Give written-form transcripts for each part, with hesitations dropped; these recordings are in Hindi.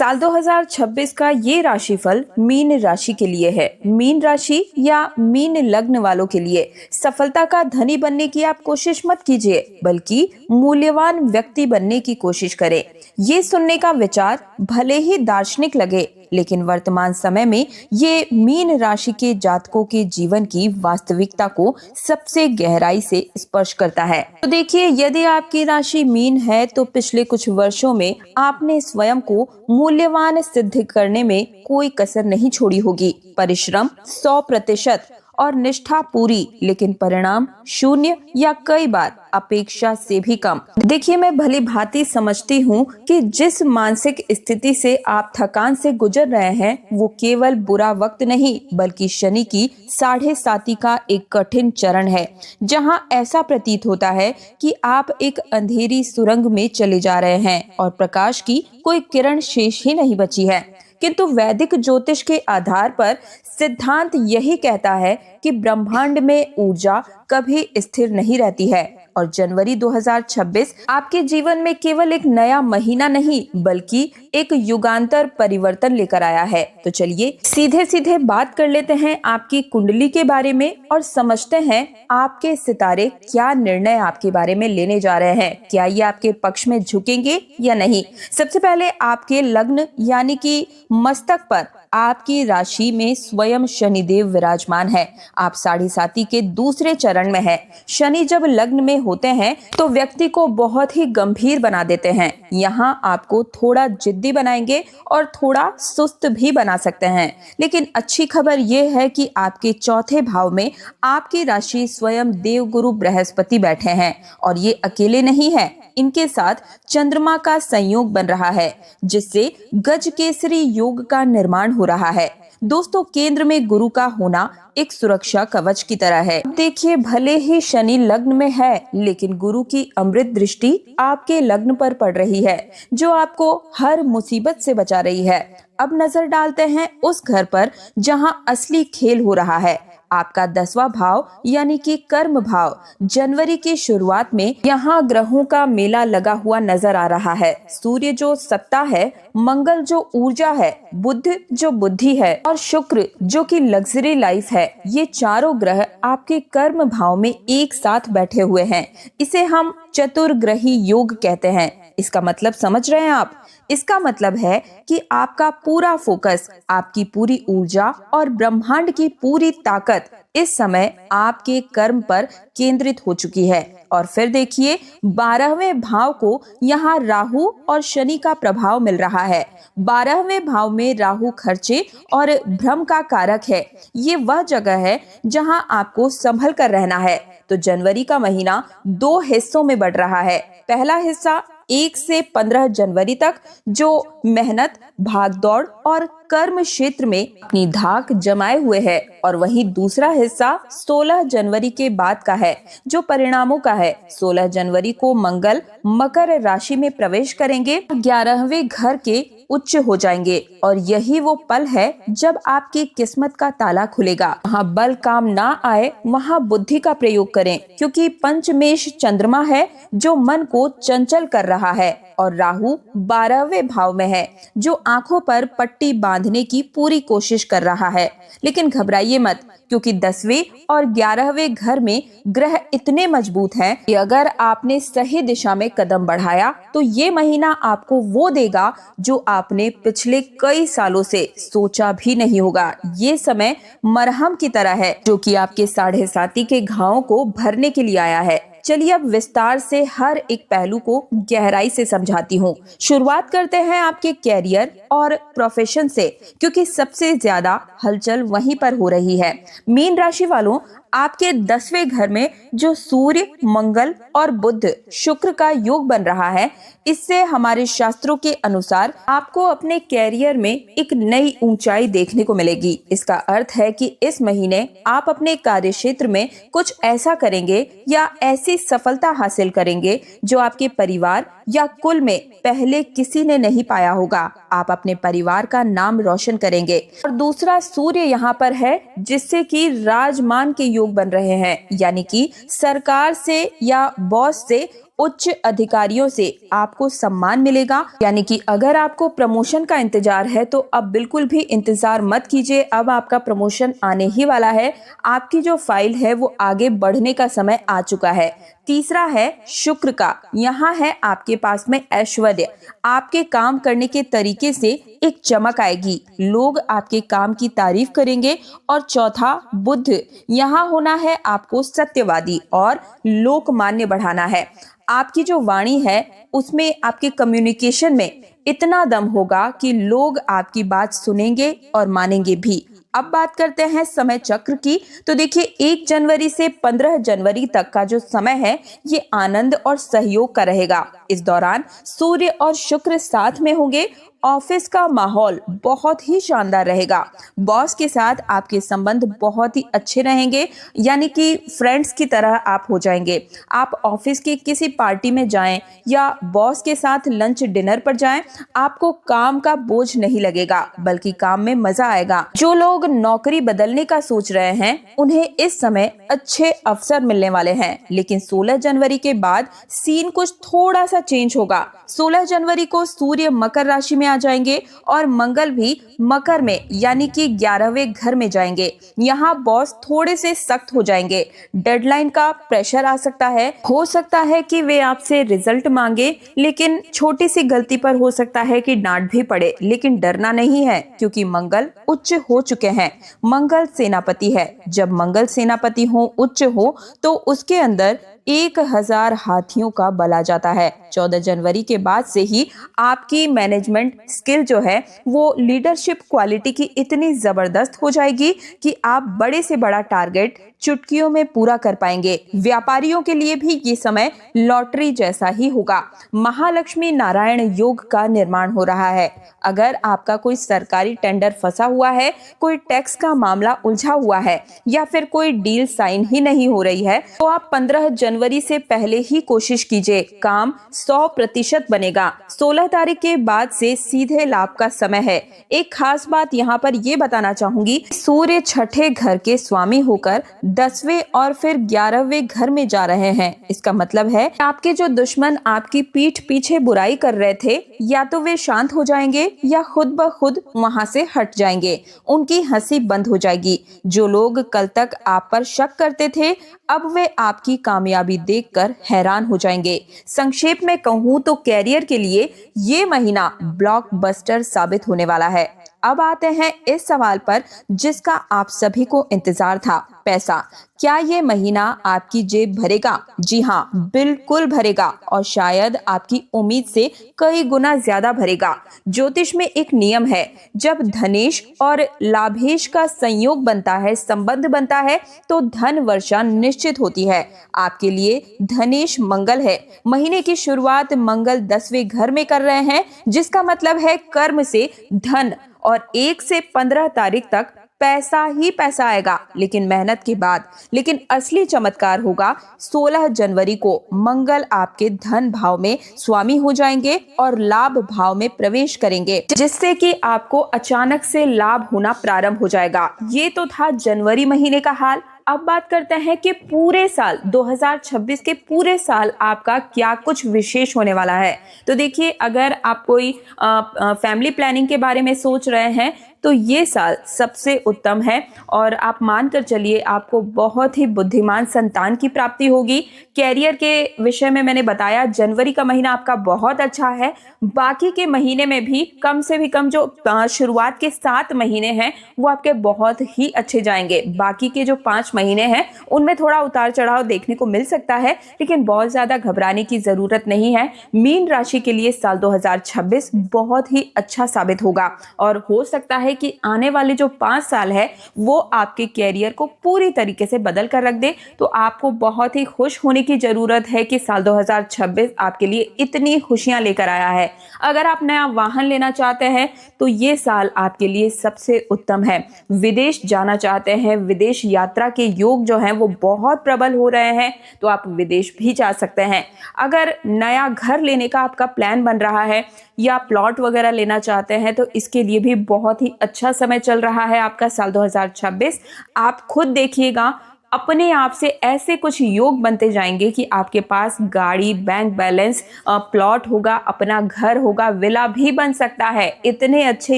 साल 2026 का ये राशिफल मीन राशि के लिए है। मीन राशि या मीन लग्न वालों के लिए सफलता का धनी बनने की आप कोशिश मत कीजिए, बल्कि मूल्यवान व्यक्ति बनने की कोशिश करें। ये सुनने का विचार भले ही दार्शनिक लगे, लेकिन वर्तमान समय में ये मीन राशि के जातकों के जीवन की वास्तविकता को सबसे गहराई से स्पर्श करता है। तो देखिए, यदि आपकी राशि मीन है तो पिछले कुछ वर्षों में आपने स्वयं को मूल्यवान सिद्ध करने में कोई कसर नहीं छोड़ी होगी। परिश्रम 100% और निष्ठा पूरी, लेकिन परिणाम शून्य या कई बार अपेक्षा से भी कम। देखिए, मैं भली भांति समझती हूँ कि जिस मानसिक स्थिति से आप थकान से गुजर रहे हैं, वो केवल बुरा वक्त नहीं, बल्कि शनि की 7.5 का एक कठिन चरण है, जहाँ ऐसा प्रतीत होता है कि आप एक अंधेरी सुरंग में चले जा रहे हैं और प्रकाश की कोई किरण शेष ही नहीं बची है। किंतु वैदिक ज्योतिष के आधार पर सिद्धांत यही कहता है कि ब्रह्मांड में ऊर्जा कभी स्थिर नहीं रहती है और जनवरी 2026 आपके जीवन में केवल एक नया महीना नहीं, बल्कि एक युगांतर परिवर्तन लेकर आया है। तो चलिए सीधे सीधे बात कर लेते हैं आपकी कुंडली के बारे में और समझते हैं आपके सितारे क्या निर्णय आपके बारे में लेने जा रहे हैं। क्या ये आपके पक्ष में झुकेंगे या नहीं। सबसे पहले आपके लग्न यानी कि मस्तक पर आपकी राशि में स्वयं शनिदेव विराजमान है। आप 7.5 के दूसरे चरण में है। शनि जब लग्न में होते हैं तो व्यक्ति को बहुत ही गंभीर बना देते हैं। यहाँ आपको थोड़ा जिद्दी बनाएंगे और थोड़ा सुस्त भी बना सकते हैं। लेकिन अच्छी खबर यह है कि आपके चौथे भाव में आपकी राशि स्वयं देवगुरु बृहस्पति बैठे हैं और ये अकेले नहीं है। इनके साथ चंद्रमा का संयोग बन रहा है, जिससे गजकेसरी योग का निर्माण हो रहा है। दोस्तों, केंद्र में गुरु का होना एक सुरक्षा कवच की तरह है। देखिए, भले ही शनि लग्न में है, लेकिन गुरु की अमृत दृष्टि आपके लग्न पर पड़ रही है, जो आपको हर मुसीबत से बचा रही है। अब नजर डालते हैं उस घर पर जहां असली खेल हो रहा है। आपका 10वां भाव यानी कि कर्म भाव। जनवरी की शुरुआत में यहाँ ग्रहों का मेला लगा हुआ नजर आ रहा है। सूर्य जो सत्ता है, मंगल जो ऊर्जा है, बुध जो बुद्धि है और शुक्र जो कि लग्जरी लाइफ है, ये चारों ग्रह आपके कर्म भाव में एक साथ बैठे हुए हैं। इसे हम चतुर्ग्रही योग कहते हैं। इसका मतलब समझ रहे हैं आप? इसका मतलब है कि आपका पूरा फोकस, आपकी पूरी ऊर्जा और ब्रह्मांड की पूरी ताकत इस समय आपके कर्म पर केंद्रित हो चुकी है। और फिर देखिए, 12वें भाव को यहाँ राहु और शनि का प्रभाव मिल रहा है। 12वें भाव में राहु खर्चे और भ्रम का कारक है। ये वह जगह है जहाँ आपको संभल कर रहना है। तो जनवरी का महीना 2 हिस्सों में बढ़ रहा है। पहला हिस्सा 1 से 15 जनवरी तक, जो मेहनत, भागदौड़ और कर्म क्षेत्र में अपनी धाक जमाए हुए है, और वहीं दूसरा हिस्सा 16 जनवरी के बाद का है, जो परिणामों का है। 16 जनवरी को मंगल मकर राशि में प्रवेश करेंगे, 11वें घर के उच्च हो जाएंगे और यही वो पल है जब आपकी किस्मत का ताला खुलेगा। वहाँ बल काम ना आए, वहाँ बुद्धि का प्रयोग करें, क्योंकि पंचमेश चंद्रमा है जो मन को चंचल कर रहा है और राहु 12वें भाव में है, जो आंखों पर पट्टी बांधने की पूरी कोशिश कर रहा है। लेकिन घबराइए मत, क्योंकि 10वें और 11वें घर में ग्रह इतने मजबूत हैं कि अगर आपने सही दिशा में कदम बढ़ाया तो ये महीना आपको वो देगा जो आपने पिछले कई सालों से सोचा भी नहीं होगा। ये समय मरहम की तरह है, जो कि आपके 7.5 के घावों को भरने के लिए आया है। चलिए अब विस्तार से हर एक पहलू को गहराई से समझाती हूँ। शुरुआत करते हैं आपके कैरियर और प्रोफेशन से, क्योंकि सबसे ज्यादा हलचल वहीं पर हो रही है। मीन राशि वालों, आपके 10वें घर में जो सूर्य, मंगल और बुध शुक्र का योग बन रहा है, इससे हमारे शास्त्रों के अनुसार आपको अपने कैरियर में एक नई ऊंचाई देखने को मिलेगी। इसका अर्थ है कि इस महीने आप अपने कार्य क्षेत्र में कुछ ऐसा करेंगे या ऐसी सफलता हासिल करेंगे जो आपके परिवार या कुल में पहले किसी ने नहीं पाया होगा। आप अपने परिवार का नाम रोशन करेंगे। और दूसरा, सूर्य यहाँ पर है, जिससे कि राजमान के योग बन रहे हैं, यानी कि सरकार से या बॉस से उच्च अधिकारियों से आपको सम्मान मिलेगा। यानी कि अगर आपको प्रमोशन का इंतजार है तो अब बिल्कुल भी इंतजार मत कीजिए, अब आपका प्रमोशन आने ही वाला है। आपकी जो फाइल है वो आगे बढ़ने का समय आ चुका है। तीसरा है शुक्र का, यहाँ है आपके पास में ऐश्वर्य। आपके काम करने के तरीके से एक चमक आएगी, लोग आपके काम की तारीफ करेंगे। और चौथा बुध, यहाँ होना है आपको सत्यवादी और लोकमान्य बढ़ाना है। आपकी जो वाणी है उसमें, आपके कम्युनिकेशन में इतना दम होगा कि लोग आपकी बात सुनेंगे और मानेंगे भी। अब बात करते हैं समय चक्र की। तो देखिए 1 जनवरी से 15 जनवरी तक का जो समय है ये आनंद और सहयोग का रहेगा। इस दौरान सूर्य और शुक्र साथ में होंगे। ऑफिस का माहौल बहुत ही शानदार रहेगा। बॉस के साथ आपके संबंध बहुत ही अच्छे रहेंगे, यानी कि फ्रेंड्स की तरह आप हो जाएंगे। आप ऑफिस की किसी पार्टी में जाएं या बॉस के साथ लंच डिनर पर जाएं, आपको काम का बोझ नहीं लगेगा, बल्कि काम में मजा आएगा। जो लोग नौकरी बदलने का सोच रहे हैं उन्हें इस समय अच्छे अवसर मिलने वाले हैं। लेकिन 16 जनवरी के बाद सीन कुछ थोड़ा सा चेंज होगा। 16 जनवरी को सूर्य मकर राशि में आ जाएंगे और मंगल भी मकर में, यानी कि 11वें घर में जाएंगे। यहाँ बॉस थोड़े से सख्त हो जाएंगे, डेडलाइन का प्रेशर आ सकता है। हो सकता है कि वे आपसे रिजल्ट मांगे, लेकिन छोटी सी गलती पर हो सकता है कि डांट भी पड़े। लेकिन डरना नहीं है, क्योंकि मंगल उच्च हो चुके हैं। मंगल सेनापति है। जब मंगल सेनापति हो, उच्च हो, तो उसके अंदर 1000 हाथियों का बल आ जाता है। 14 जनवरी के बाद से ही आपकी मैनेजमेंट स्किल जो है वो लीडरशिप क्वालिटी की इतनी जबरदस्त हो जाएगी कि आप बड़े से बड़ा टारगेट चुटकियों में पूरा कर पाएंगे। व्यापारियों के लिए भी ये समय लॉटरी जैसा ही होगा। महालक्ष्मी नारायण योग का निर्माण हो रहा है। अगर आपका कोई सरकारी टेंडर फंसा हुआ है, कोई टैक्स का मामला उलझा हुआ है, या फिर कोई डील साइन ही नहीं हो रही है, तो आप 15 जनवरी से पहले ही कोशिश कीजिए, काम 100% बनेगा। 16 तारीख के बाद से सीधे लाभ का समय है। एक खास बात यहाँ पर ये बताना चाहूंगी, सूर्य छठे घर के स्वामी होकर 10वें और फिर 11वें घर में जा रहे हैं। इसका मतलब है आपके जो दुश्मन आपकी पीठ पीछे बुराई कर रहे थे, या तो वे शांत हो जाएंगे या खुद ब खुद वहां से हट जाएंगे। उनकी हंसी बंद हो जाएगी। जो लोग कल तक आप पर शक करते थे, अब वे आपकी कामयाबी देखकर हैरान हो जाएंगे। संक्षेप में कहूँ तो कैरियर के लिए ये महीना ब्लॉकबस्टर साबित होने वाला है। अब आते हैं इस सवाल पर जिसका आप सभी को इंतजार था, पैसा। क्या ये महीना आपकी जेब भरेगा? जी हाँ, बिल्कुल भरेगा, और शायद आपकी उम्मीद से कई गुना ज्यादा भरेगा। ज्योतिष में एक नियम है, जब धनेश और लाभेश का संयोग बनता है, संबंध बनता है, तो धन वर्षा निश्चित होती है। आपके लिए धनेश मंगल है। महीने की शुरुआत मंगल 10वें घर में कर रहे हैं, जिसका मतलब है कर्म से धन, और 1 से 15 तारीख तक पैसा ही पैसा आएगा, लेकिन मेहनत के बाद। लेकिन असली चमत्कार होगा 16 जनवरी को। मंगल आपके धन भाव में स्वामी हो जाएंगे और लाभ भाव में प्रवेश करेंगे, जिससे कि आपको अचानक से लाभ होना प्रारंभ हो जाएगा। ये तो था जनवरी महीने का हाल। अब बात करते हैं कि पूरे साल 2026 के पूरे साल आपका क्या कुछ विशेष होने वाला है। तो देखिए, अगर आप कोई फैमिली प्लानिंग के बारे में सोच रहे हैं तो ये साल सबसे उत्तम है, और आप मानकर चलिए आपको बहुत ही बुद्धिमान संतान की प्राप्ति होगी। कैरियर के विषय में मैंने बताया, जनवरी का महीना आपका बहुत अच्छा है। बाकी के महीने में भी कम से भी कम जो शुरुआत के 7 महीने हैं वो आपके बहुत ही अच्छे जाएंगे। बाकी के जो 5 महीने हैं उनमें थोड़ा उतार चढ़ाव देखने को मिल सकता है, लेकिन बहुत ज्यादा घबराने की जरूरत नहीं है। मीन राशि के लिए साल 2026 बहुत ही अच्छा साबित होगा, और हो सकता है कि आने वाले जो 5 साल है वो आपके कैरियर को पूरी तरीके से बदल कर रख दे। तो आपको बहुत ही खुश होने की जरूरत है कि साल 2026 आपके लिए इतनी खुशियां लेकर आया है। अगर आप नया वाहन लेना चाहते हैं तो ये साल आपके लिए सबसे उत्तम है। विदेश जाना चाहते हैं, विदेश यात्रा के योग जो हैं वो बहुत प्रबल हो रहे हैं, तो आप विदेश भी जा सकते हैं। अगर नया घर लेने का आपका प्लान बन रहा है या प्लॉट वगैरह लेना चाहते हैं तो इसके लिए भी बहुत ही अच्छा समय चल रहा है आपका साल 2026। आप खुद देखिएगा, अपने आप से ऐसे कुछ योग बनते जाएंगे कि आपके पास गाड़ी, बैंक बैलेंस, प्लॉट होगा, अपना घर होगा, विला भी बन सकता है। इतने अच्छे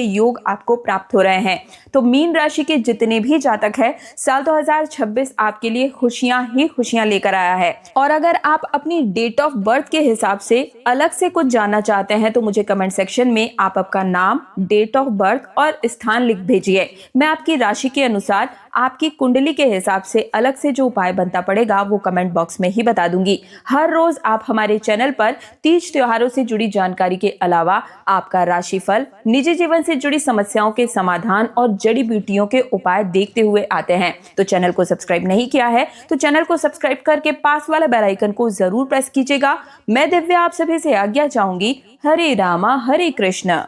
योग आपको प्राप्त हो रहे हैं। तो मीन राशि के जितने भी जातक हैं, साल 2026 आपके लिए खुशियां ही खुशियां लेकर आया है। और अगर आप अपनी डेट ऑफ बर्थ के हिसाब से अलग से कुछ जानना चाहते हैं तो मुझे कमेंट सेक्शन में आप आपका नाम, डेट ऑफ बर्थ और स्थान लिख भेजिए। मैं आपकी राशि के अनुसार आपकी कुंडली के हिसाब से अलग से जो उपाय बनता पड़ेगा वो कमेंट बॉक्स में ही बता दूंगी। हर रोज आप हमारे चैनल पर तीज त्योहारों से जुड़ी जानकारी के अलावा आपका राशिफल, निजी जीवन से जुड़ी समस्याओं के समाधान और जड़ी बूटियों के उपाय देखते हुए आते हैं। तो चैनल को सब्सक्राइब नहीं किया है तो चैनल को सब्सक्राइब करके पास वाला बेल आइकन को जरूर प्रेस कीजिएगा। मैं दिव्या आप सभी से आज्ञा चाहूंगी। हरे रामा हरे कृष्ण।